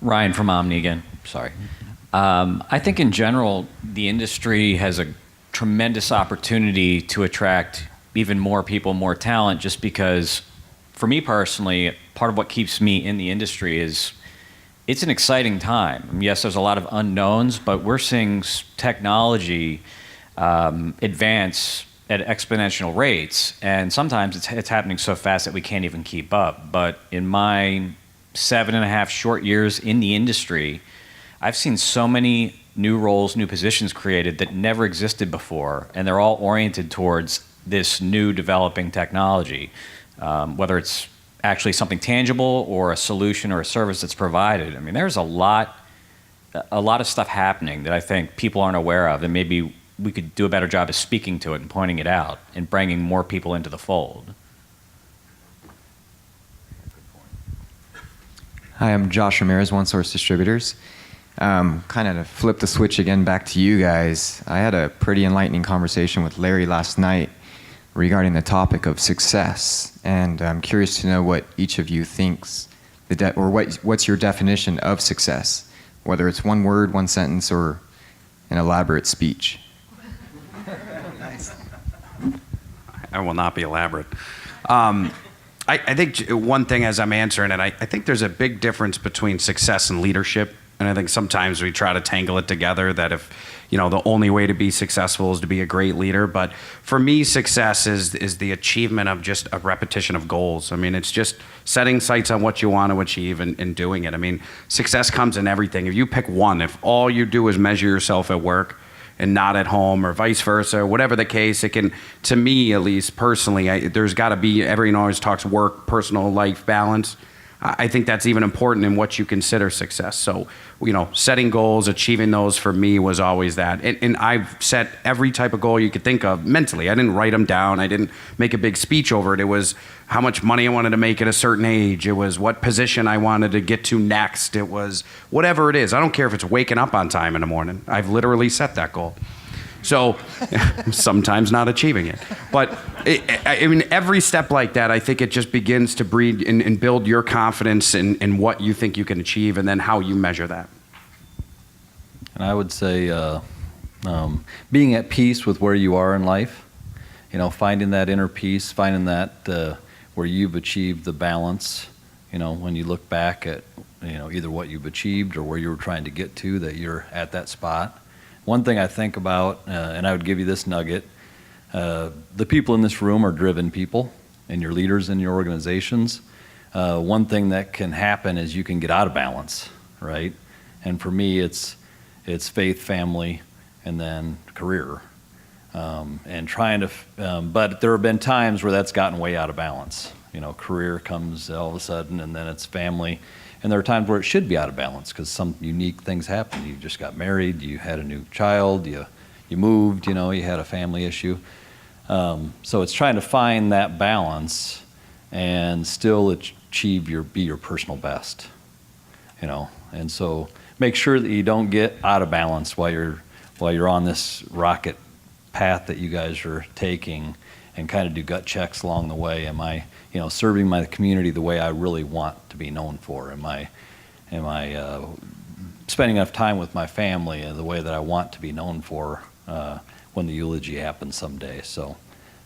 Ryan from Omni again. Sorry. I think in general, the industry has a tremendous opportunity to attract even more people, more talent, just because, for me personally, part of what keeps me in the industry is it's an exciting time. I mean, yes, there's a lot of unknowns, but we're seeing technology advance at exponential rates, and sometimes it's happening so fast that we can't even keep up. But in my 7.5 short years in the industry, I've seen so many new roles, new positions created that never existed before, and they're all oriented towards this new developing technology, whether it's actually something tangible or a solution or a service that's provided. I mean, there's a lot of stuff happening that I think people aren't aware of, and maybe we could do a better job of speaking to it and pointing it out and bringing more people into the fold. Hi, I'm Josh Ramirez, One Source Distributors. Kind of to flip the switch again back to you guys, I had a pretty enlightening conversation with Larry last night regarding the topic of success, and I'm curious to know what each of you thinks, what's your definition of success, whether it's one word, one sentence, or an elaborate speech. Nice. I will not be elaborate. I think one thing as I'm answering it, I think there's a big difference between success and leadership. And I think sometimes we try to tangle it together, that if, the only way to be successful is to be a great leader. But for me, success is the achievement of just a repetition of goals. I mean, it's just setting sights on what you want to achieve and doing it. I mean, success comes in everything. If you pick one, if all you do is measure yourself at work and not at home, or vice versa, whatever the case, it can, to me at least personally, there's got to be, everyone always talks work, personal life balance. I think that's even important in what you consider success. So, setting goals, achieving those for me was always that. And I've set every type of goal you could think of mentally. I didn't write them down. I didn't make a big speech over it. It was how much money I wanted to make at a certain age. It was what position I wanted to get to next. It was whatever it is. I don't care if it's waking up on time in the morning. I've literally set that goal. So sometimes not achieving it. But I mean, every step like that, I think it just begins to breed and build your confidence in what you think you can achieve, and then how you measure that. And I would say being at peace with where you are in life, finding that inner peace, finding that where you've achieved the balance, when you look back at, either what you've achieved or where you were trying to get to, that you're at that spot. One thing I think about, and I would give you this nugget, the people in this room are driven people, and your leaders in your organizations. One thing that can happen is you can get out of balance, right? And for me, it's faith, family, and then career. And trying to, but there have been times where that's gotten way out of balance. Career comes all of a sudden, and then it's family. And there are times where it should be out of balance because some unique things happen. You just got married, you had a new child, you moved, you had a family issue. So it's trying to find that balance and still be your personal best, And so make sure that you don't get out of balance while you're on this rocket path that you guys are taking, and kind of do gut checks along the way. Am I serving my community the way I really want to be known for? Am I spending enough time with my family the way that I want to be known for when the eulogy happens someday? So,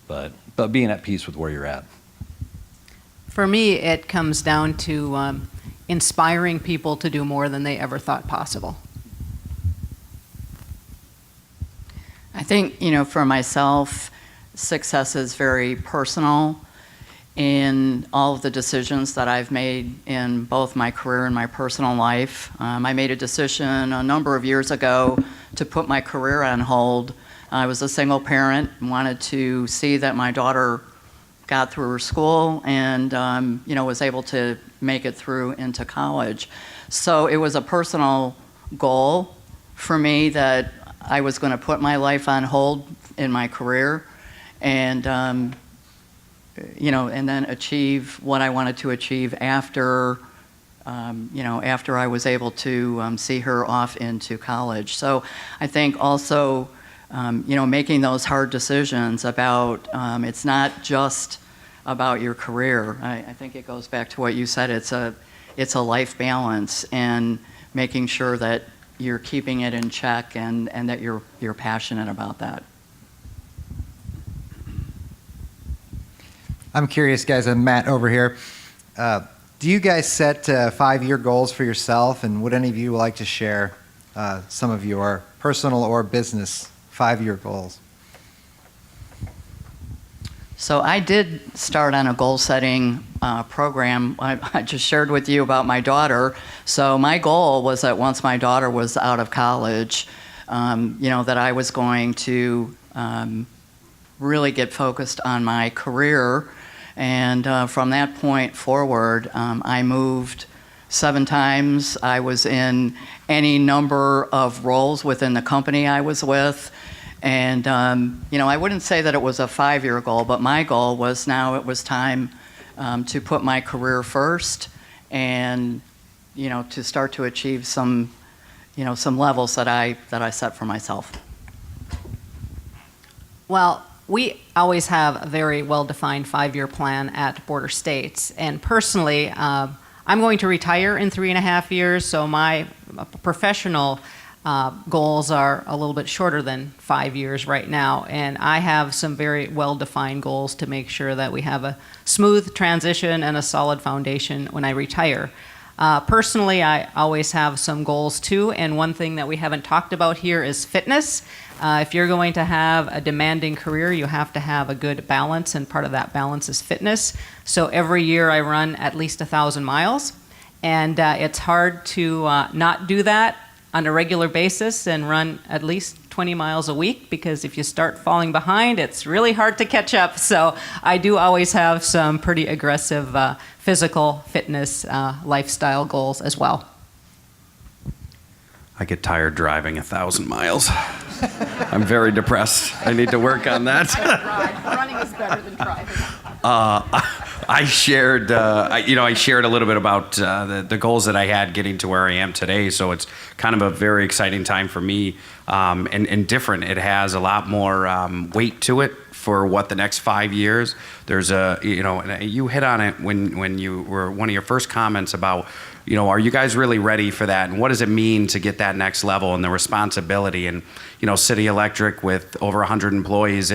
but being at peace with where you're at. For me, it comes down to inspiring people to do more than they ever thought possible. I think, for myself, success is very personal in all of the decisions that I've made in both my career and my personal life. I made a decision a number of years ago to put my career on hold. I was a single parent and wanted to see that my daughter got through her school and was able to make it through into college. So it was a personal goal for me that I was going to put my life on hold in my career, and and then achieve what I wanted to achieve after after I was able to see her off into college. So I think also making those hard decisions about it's not just about your career. I think it goes back to what you said. it's a life balance and making sure that you're keeping it in check and that you're passionate about that. I'm curious, guys, and Matt over here. Do you guys set 5-year goals for yourself, and would any of you like to share some of your personal or business 5-year goals? So I did start on a goal-setting program. I just shared with you about my daughter. So my goal was that once my daughter was out of college, that I was going to really get focused on my career. And from that point forward, I moved 7 times. I was in any number of roles within the company I was with. And, I wouldn't say that it was a 5-year goal, but my goal was now it was time to put my career first and, to start to achieve some levels that I set for myself. Well, we always have a very well-defined 5-year plan at Border States. And personally, I'm going to retire in 3.5 years, so my professional goals are a little bit shorter than 5 years right now. And I have some very well-defined goals to make sure that we have a smooth transition and a solid foundation when I retire. Personally, I always have some goals too, and one thing that we haven't talked about here is fitness. If you're going to have a demanding career, you have to have a good balance, and part of that balance is fitness. So every year I run at least 1,000 miles, and it's hard to not do that on a regular basis and run at least 20 miles a week, because if you start falling behind, it's really hard to catch up. So I do always have some pretty aggressive physical fitness lifestyle goals as well. I get tired driving 1,000 miles. I'm very depressed. I need to work on that. Running is better than driving. I shared a little bit about the goals that I had getting to where I am today. So it's kind of a very exciting time for me, and different. It has a lot more weight to it for what the next 5 years. There's and you hit on it when you were one of your first comments about, are you guys really ready for that? And what does it mean to get that next level and the responsibility? And, City Electric with over 100 employees,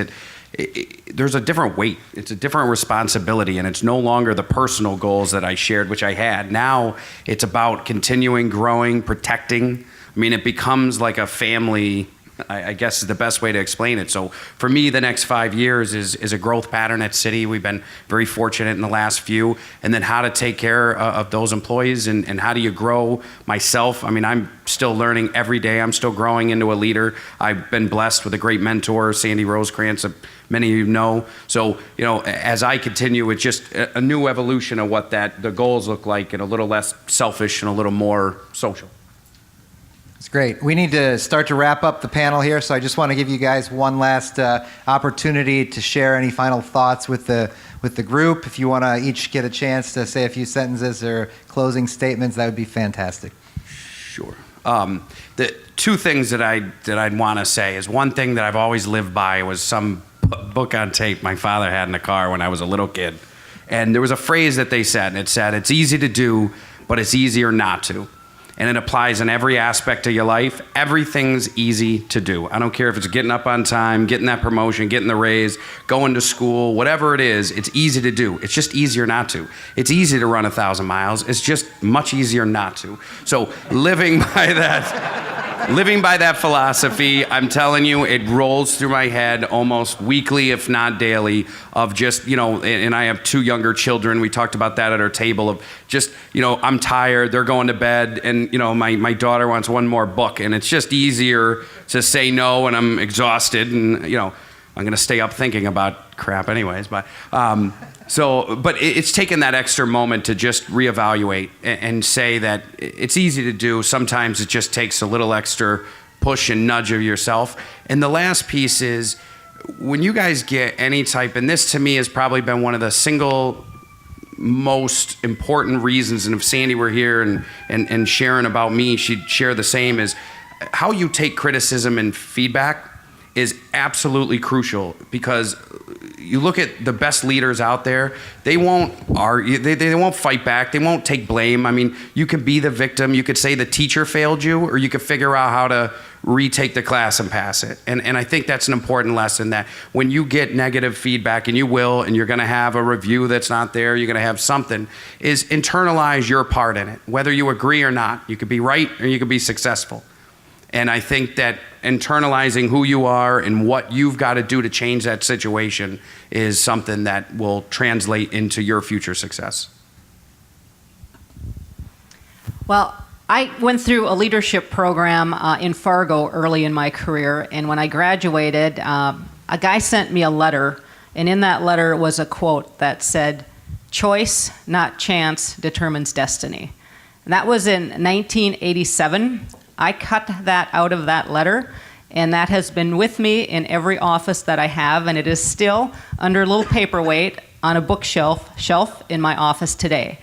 there's a different weight. It's a different responsibility, and it's no longer the personal goals that I shared, which I had. Now it's about continuing, growing, protecting. I mean, it becomes like a family, I guess is the best way to explain it. So for me, the next 5 years is a growth pattern at City. We've been very fortunate in the last few. And then how to take care of those employees and how do you grow myself. I mean, I'm still learning every day. I'm still growing into a leader. I've been blessed with a great mentor, Sandy Rosecrans, many of you know. So, as I continue, it's just a new evolution of what the goals look like, and a little less selfish and a little more social. It's great. We need to start to wrap up the panel here, so I just want to give you guys one last opportunity to share any final thoughts with the group. If you want to each get a chance to say a few sentences or closing statements, that would be fantastic. Sure. The 2 things that I'd want to say is, one thing that I've always lived by was some book on tape my father had in the car when I was a little kid. And there was a phrase that they said, and it said, "It's easy to do, but it's easier not to." And it applies in every aspect of your life. Everything's easy to do. I don't care if it's getting up on time, getting that promotion, getting the raise, going to school, whatever it is, it's easy to do. It's just easier not to. It's easy to run 1,000 miles. It's just much easier not to. So living by that philosophy, I'm telling you, it rolls through my head almost weekly, if not daily, of just, and I have 2 younger children. We talked about that at our table of just, I'm tired, they're going to bed, and, my daughter wants one more book, and it's just easier to say no, and I'm exhausted, and, I'm going to stay up thinking about crap anyways. But it's taken that extra moment to just reevaluate and say that it's easy to do. Sometimes it just takes a little extra push and nudge of yourself. And the last piece is, when you guys get any type, and this to me has probably been one of the single most important reasons, and if Sandy were here and sharing about me, she'd share the same, is how you take criticism and feedback is absolutely crucial, because you look at the best leaders out there, they won't argue, they won't fight back, they won't take blame. I mean, you can be the victim, you could say the teacher failed you, or you could figure out how to retake the class and pass it. And I think that's an important lesson, that when you get negative feedback, and you will, and you're gonna have a review that's not there, you're gonna have something, is internalize your part in it. Whether you agree or not, you could be right or you could be successful. And I think that internalizing who you are and what you've got to do to change that situation is something that will translate into your future success. Well, I went through a leadership program in Fargo early in my career, and when I graduated, a guy sent me a letter, and in that letter was a quote that said, "Choice, not chance, determines destiny." And that was in 1987. I cut that out of that letter, and that has been with me in every office that I have, and it is still under a little paperweight on a bookshelf in my office today.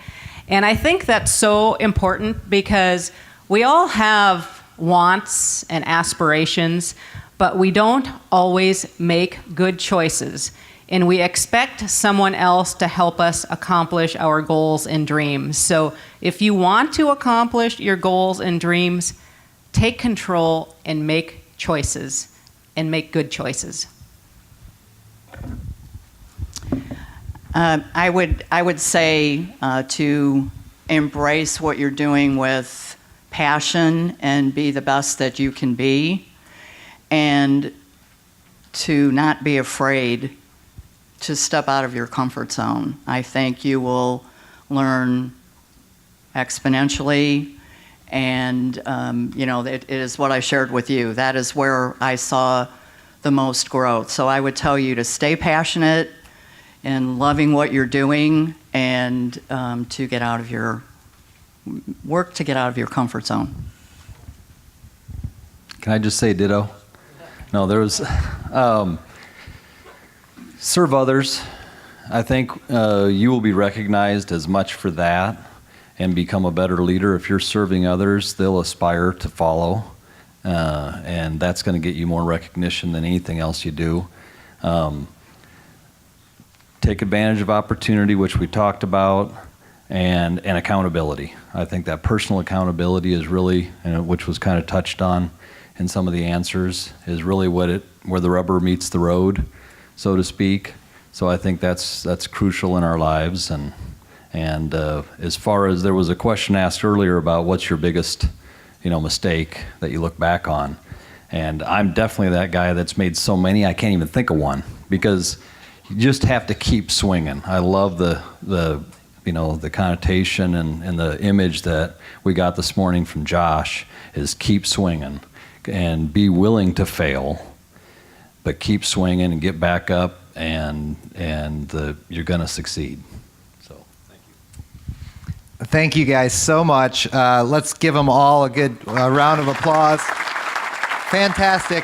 And I think that's so important, because we all have wants and aspirations, but we don't always make good choices. And we expect someone else to help us accomplish our goals and dreams. So if you want to accomplish your goals and dreams, take control and make choices, and make good choices. I would say to embrace what you're doing with passion and be the best that you can be, and to not be afraid to step out of your comfort zone. I think you will learn exponentially. And, it is what I shared with you. That is where I saw the most growth. So I would tell you to stay passionate and loving what you're doing, and to get out of your comfort zone. Can I just say ditto? No, there was, serve others. I think you will be recognized as much for that, and become a better leader. If you're serving others, they'll aspire to follow, and that's going to get you more recognition than anything else you do. Take advantage of opportunity, which we talked about, and accountability. I think that personal accountability is really, which was kind of touched on in some of the answers, is really where the rubber meets the road, so to speak. So I think that's crucial in our lives. And as far as, there was a question asked earlier about what's your biggest, mistake that you look back on. And I'm definitely that guy that's made so many, I can't even think of one, because you just have to keep swinging. I love the connotation and the image that we got this morning from Josh, is keep swinging and be willing to fail, but keep swinging and get back up, and you're going to succeed. Thank you guys so much. Let's give them all a good round of applause. Fantastic.